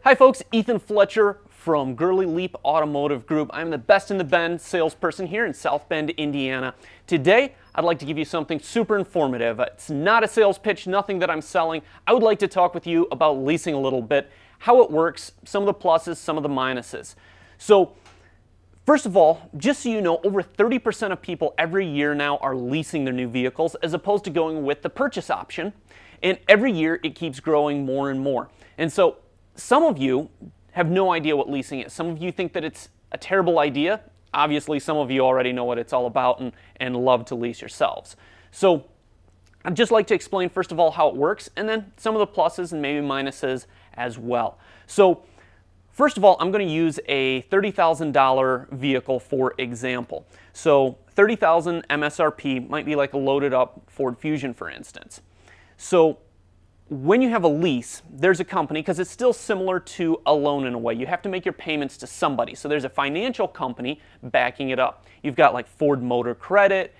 Hi folks, Ethan Fletcher from Gurley Leep Automotive Group. I'm the best in the Bend salesperson here in South Bend, Indiana. Today, I'd like to give you something super informative. It's not a sales pitch, nothing that I'm selling. I would like to talk with you about leasing a little bit, how it works, some of the pluses, some of the minuses. So, first of all, just so you know, over 30% of people every year now are leasing their new vehicles as opposed to going with the purchase option. And every year it keeps growing more and more. And so some of you have no idea what leasing is. Some of you think that it's a terrible idea. Obviously, some of you already know what it's all about and love to lease yourselves. So I'd just like to explain, first of all, how it works, and then some of the pluses and maybe minuses as well. So first of all, I'm going to use a $30,000 vehicle for example. So $30,000 MSRP might be like a loaded up Ford Fusion, for instance. So when you have a lease, there's a company, because it's still similar to a loan in a way. You have to make your payments to somebody. So there's a financial company backing it up. You've got like Ford Motor Credit,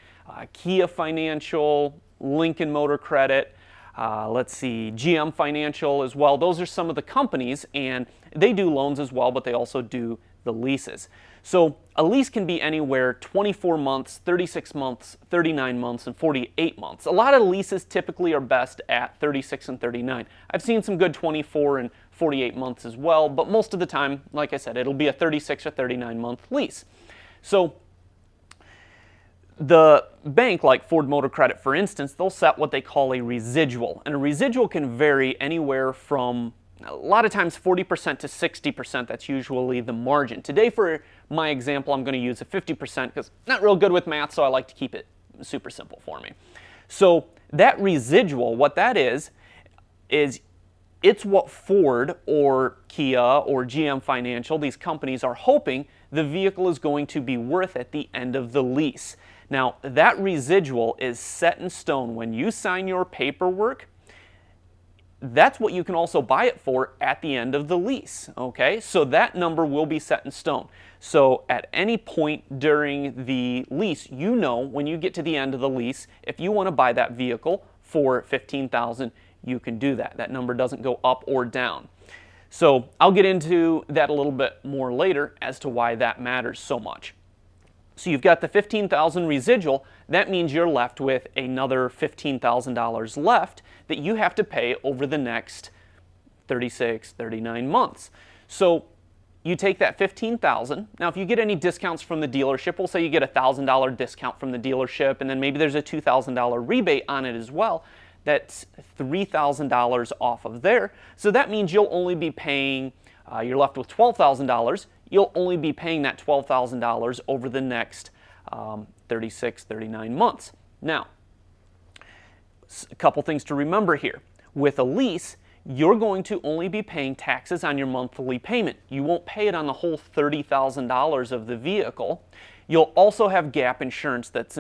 Kia Financial, Lincoln Motor Credit, let's see, GM Financial as well. Those are some of the companies, and they do loans as well, but they also do the leases. So a lease can be anywhere 24 months, 36 months, 39 months, and 48 months. A lot of leases typically are best at 36 and 39. I've seen some good 24 and 48 months as well, but most of the time, like I said, it'll be a 36 or 39 month lease. So the bank, like Ford Motor Credit, for instance, they'll set what they call a residual. And a residual can vary anywhere from a lot of times 40% to 60%. That's usually the margin. Today, for my example, I'm going to use a 50% because I'm not real good with math, so I like to keep it super simple for me. So that residual, what that is it's what Ford or Kia or GM Financial, these companies, are hoping the vehicle is going to be worth at the end of the lease. Now, that residual is set in stone. When you sign your paperwork, that's what you can also buy it for at the end of the lease, okay? So that number will be set in stone. So at any point during the lease, you know when you get to the end of the lease, if you want to buy that vehicle for $15,000, you can do that. That number doesn't go up or down. So I'll get into that a little bit more later as to why that matters so much. So you've got the $15,000 residual. That means you're left with another $15,000 left that you have to pay over the next 36, 39 months. So you take that $15,000. Now, if you get any discounts from the dealership, we'll say you get a $1,000 discount from the dealership, and then maybe there's a $2,000 rebate on it as well. That's $3,000 off of there. So that means you'll only be paying, you're left with $12,000. You'll only be paying that $12,000 over the next 36, 39 months. Now, a couple things to remember here. With a lease, you're going to only be paying taxes on your monthly payment. You won't pay it on the whole $30,000 of the vehicle. You'll also have gap insurance that's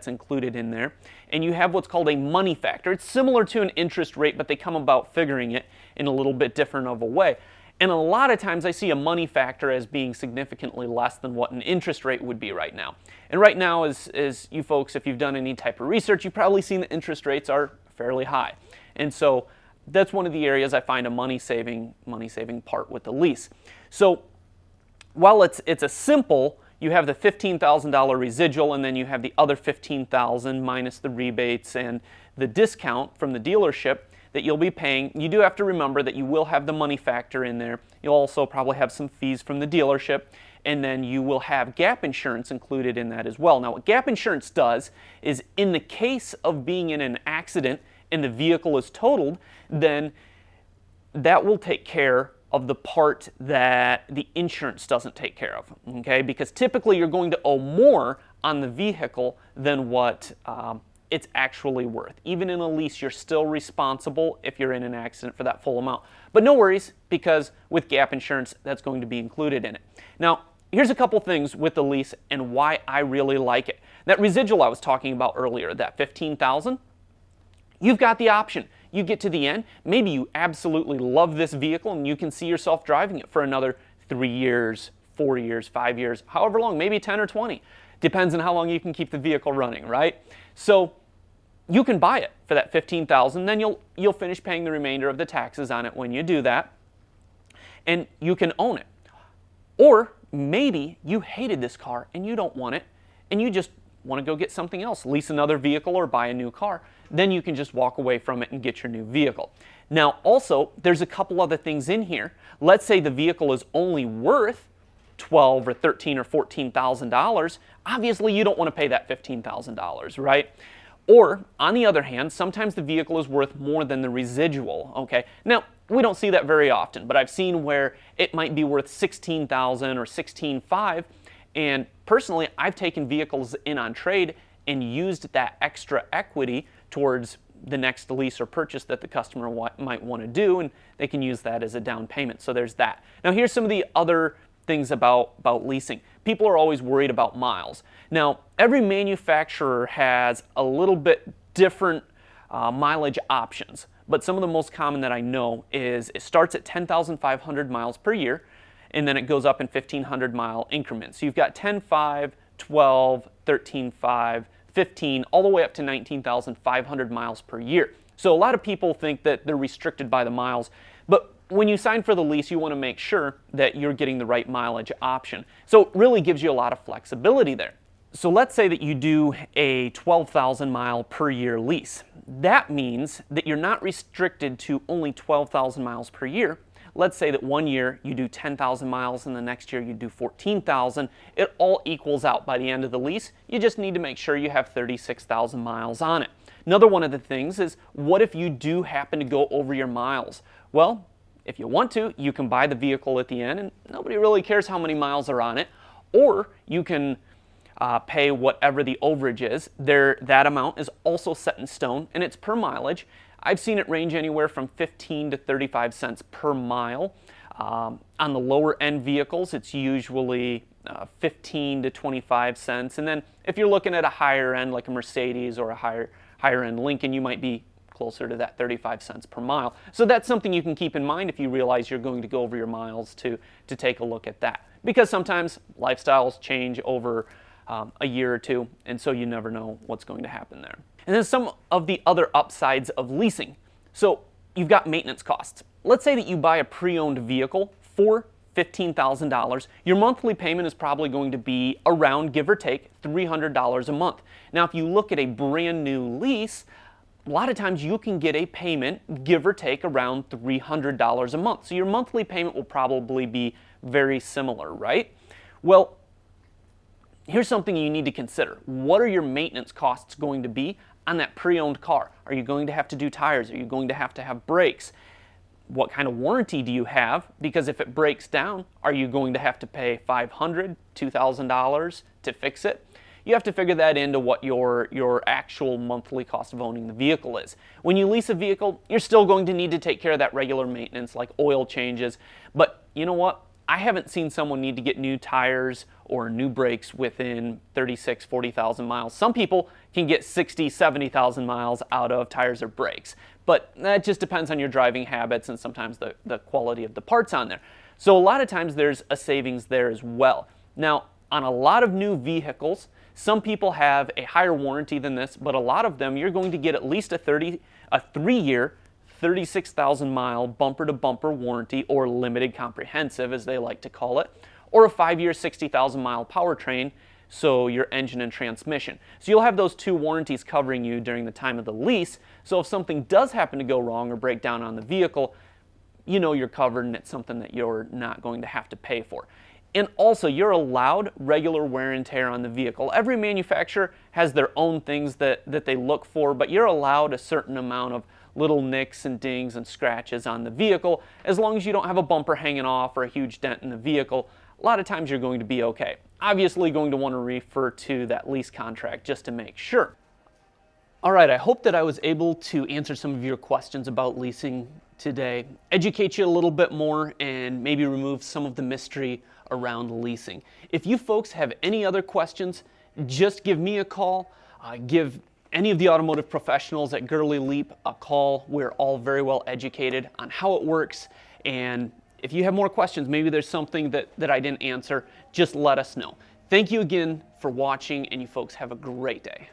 included in there. And you have what's called a money factor. It's similar to an interest rate, but they come about figuring it in a little bit different of a way. And a lot of times I see a money factor as being significantly less than what an interest rate would be right now. And right now, as you folks, if you've done any type of research, you've probably seen that interest rates are fairly high. And so that's one of the areas I find a money saving part with the lease. So while it's a simple, you have the $15,000 residual, and then you have the other $15,000 minus the rebates and the discount from the dealership that you'll be paying. You do have to remember that you will have the money factor in there. You'll also probably have some fees from the dealership, and then you will have gap insurance included in that as well. Now, what gap insurance does is, in the case of being in an accident and the vehicle is totaled, then that will take care of the part that the insurance doesn't take care of, okay? Because typically you're going to owe more on the vehicle than what it's actually worth. Even in a lease, you're still responsible if you're in an accident for that full amount. But no worries, because with gap insurance, that's going to be included in it. Now, here's a couple things with the lease and why I really like it. That residual I was talking about earlier, that $15,000, you've got the option. You get to the end, maybe you absolutely love this vehicle and you can see yourself driving it for another 3 years, 4 years, 5 years, however long, maybe 10 or 20. Depends on how long you can keep the vehicle running, right? So you can buy it for that $15,000, then you'll finish paying the remainder of the taxes on it when you do that. and you can own it. Or maybe you hated this car and you don't want it, and you just want to go get something else, lease another vehicle or buy a new car. Then you can just walk away from it and get your new vehicle. Now also, there's a couple other things in here. Let's say the vehicle is only worth $12,000 or $13,000 or $14,000. Obviously, you don't want to pay that $15,000, right? Or, on the other hand, sometimes the vehicle is worth more than the residual, okay? Now, we don't see that very often, but I've seen where it might be worth $16,000 or $16,500, and personally, I've taken vehicles in on trade and used that extra equity towards the next lease or purchase that the customer might want to do, and they can use that as a down payment. So there's that. Now here's some of the other things about leasing. People are always worried about miles. Now, every manufacturer has a little bit different mileage options, but some of the most common that I know is it starts at 10,500 miles per year, and then it goes up in 1,500 mile increments. So you've got 10.5, 12, 13.5, 15, all the way up to 19,500 miles per year. So a lot of people think that they're restricted by the miles, but when you sign for the lease, you want to make sure that you're getting the right mileage option. So it really gives you a lot of flexibility there. So let's say that you do a 12,000 mile per year lease. That means that you're not restricted to only 12,000 miles per year. Let's say that one year you do 10,000 miles and the next year you do 14,000. It all equals out by the end of the lease. You just need to make sure you have 36,000 miles on it. Another one of the things is, what if you do happen to go over your miles? Well, if you want to, you can buy the vehicle at the end and nobody really cares how many miles are on it. Or you can pay whatever the overage is. That amount is also set in stone and it's per mileage. I've seen it range anywhere from 15 to 35 cents per mile. On the lower end vehicles, it's usually 15 to 25 cents. And then if you're looking at a higher end, like a Mercedes or a higher end Lincoln, you might be closer to that 35 cents per mile. So that's something you can keep in mind if you realize you're going to go over your miles to take a look at that. Because sometimes lifestyles change over a year or two, and so you never know what's going to happen there. And then some of the other upsides of leasing. So you've got maintenance costs. Let's say that you buy a pre-owned vehicle for $15,000. Your monthly payment is probably going to be around, give or take, $300 a month. Now, if you look at a brand new lease, a lot of times you can get a payment, give or take, around $300 a month. So your monthly payment will probably be very similar, right? Well, here's something you need to consider. What are your maintenance costs going to be on that pre-owned car? Are you going to have to do tires? Are you going to have brakes? What kind of warranty do you have? Because if it breaks down, are you going to have to pay $500, $2,000 to fix it? You have to figure that into what your actual monthly cost of owning the vehicle is. When you lease a vehicle, you're still going to need to take care of that regular maintenance like oil changes. But you know what? I haven't seen someone need to get new tires or new brakes within 36,000, 40,000 miles. Some people can get 60,000, 70,000 miles out of tires or brakes. But that just depends on your driving habits and sometimes the quality of the parts on there. So a lot of times there's a savings there as well. Now, on a lot of new vehicles, some people have a higher warranty than this, but a lot of them you're going to get at least a 3-year, 36,000 mile bumper-to-bumper warranty, or limited comprehensive as they like to call it, or a 5-year, 60,000 mile powertrain, so your engine and transmission. So you'll have those two warranties covering you during the time of the lease, so if something does happen to go wrong or break down on the vehicle, you know you're covered and it's something that you're not going to have to pay for. And also, you're allowed regular wear and tear on the vehicle. Every manufacturer has their own things that they look for, but you're allowed a certain amount of little nicks and dings and scratches on the vehicle. As long as you don't have a bumper hanging off or a huge dent in the vehicle, a lot of times you're going to be okay. Obviously, going to want to refer to that lease contract just to make sure. All right, I hope that I was able to answer some of your questions about leasing today, educate you a little bit more, and maybe remove some of the mystery around leasing. If you folks have any other questions, just give me a call. Give any of the automotive professionals at Gurley Leep a call. We're all very well educated on how it works, and if you have more questions, maybe there's something that I didn't answer, just let us know. Thank you again for watching, and you folks have a great day.